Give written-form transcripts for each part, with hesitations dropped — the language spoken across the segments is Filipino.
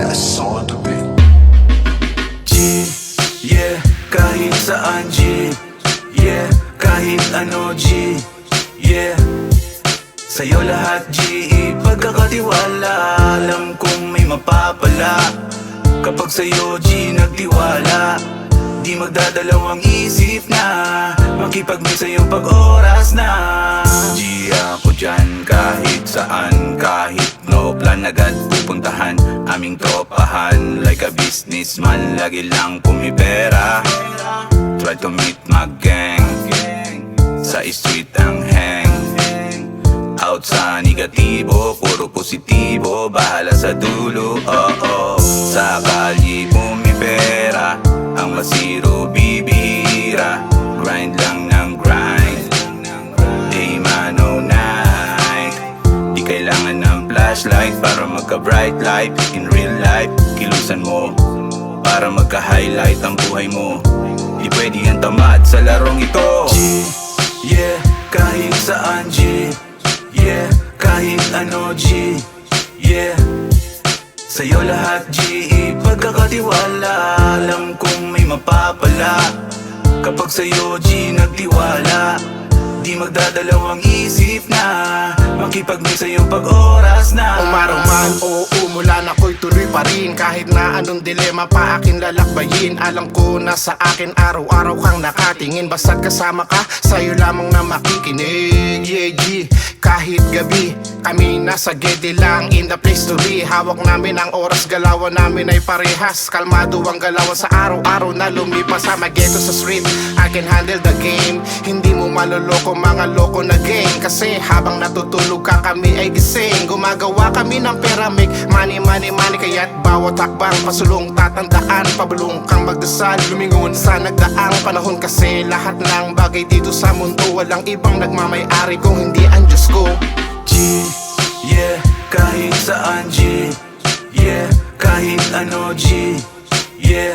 That's on the beat. G, yeah, kahit saan G, yeah, kahit ano G, yeah, sa'yo lahat G, ipagkakatiwala. Alam kong may mapapala kapag sa'yo G nagtiwala. Di magdadalawang isip na makipag-meet sa'yo pag oras na. G, ako dyan kahit saan, kahit no plan agad pupuntahan aming tropahan. Like a businessman, lagi lang pumipera. Try to meet my gang, sa street ang hang. Out sa negatibo, puro positibo, bahala sa dulo, oo. Sa kalye pumipera, ang masiro bibira. Grind lang ng grind, day man o night. Di kailangan ng flashlight para magka-bright light. In real life, kilusan mo para magka-highlight ang buhay mo. Di pwede yan tamad sa larong ito. G, yeah, kahit saan G, yeah, kahit ano G, yeah, sa'yo lahat G, ipagkakatiwala. Alam kong may mapapala kapag sa'yo G nagtiwala. Di magdadalawang isip na makipag-meet sa'yo pag oras na. Umaraw man o umulan, ako'y tuloy pa rin. Kahit na anong dilema pa akin lalakbayin. Alam ko na sa akin araw-araw kang nakatingin. Basta't kasama ka, sa'yo lamang na makikinig. Yeah G, kahit gabi kami nasa gede lang, in the place to be. Hawak namin ang oras, galawan namin ay parehas. Kalmado ang galawan sa araw-araw na lumipas sa maggeto sa street. I can handle the game, hindi mo maloloko mga loko na gang. Kasi habang natutulog ka kami ay gising. Gumagawa kami ng pyramid, money, money, money. Kaya't bawat takbang pasulong tatandaan. Pabulong kang magdasal, lumingon sa nagdaang panahon. Kasi lahat ng bagay dito sa mundo walang ibang nagmamay-ari kung hindi ang Diyos ko. G, yeah, kahit saan G, yeah, kahit ano G, yeah,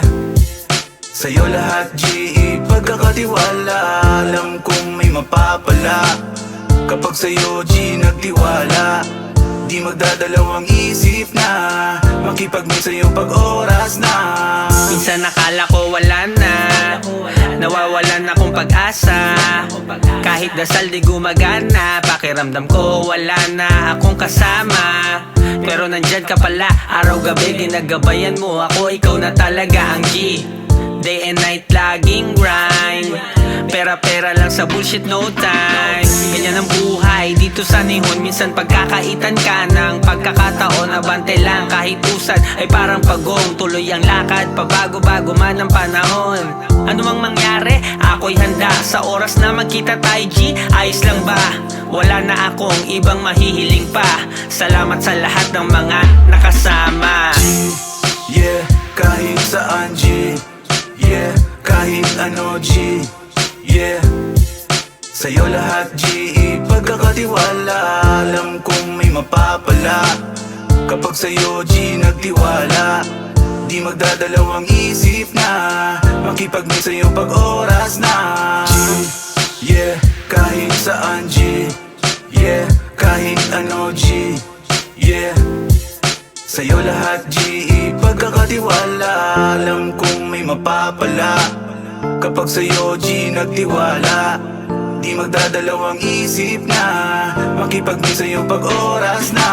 sa'yo lahat G, ipagkakatiwala. Alam kong may mapapala kapag sa'yo G nagtiwala. Di magdadalawang isip na makipag-meet sa'yo pag oras na. Minsan nakala ko wala na, nawawalan akong pag-asa. Kahit dasal di gumagana, pakiramdam ko wala na akong kasama. Pero nandyan ka pala, araw-gabi ginagabayan mo ako. Ikaw na talaga ang G, day and night laging grind. Pera-pera lang sa bullshit, no time. Ganyan ang buhay dito sa Nihon. Minsan pagkakaitan ka ng pagkakataon, abante lang kahit usad ay parang pagong. Tuloy ang lakad, pabago-bago man ang panahon. Ano mang mangyari, ako'y handa sa oras na magkita tayo G. Ayos lang ba? Wala na akong ibang mahihiling pa. Salamat sa lahat ng mga nakasama. G, yeah, kahit saan G, yeah, kahit ano G, yeah, sa'yo lahat G, ipagkakatiwala. Alam kong may mapapala kapag sa'yo G nagtiwala. Di magdadalawang isip na makipag-meet sa'yo pag oras na. G, yeah, kahit saan G, yeah, kahit ano G, yeah, sa'yo lahat G, ipagkakatiwala. Alam kong may mapapala kapag sa'yo G nagtiwala. Di magdadalawang isip na makipag-meet sa'yo pag oras na.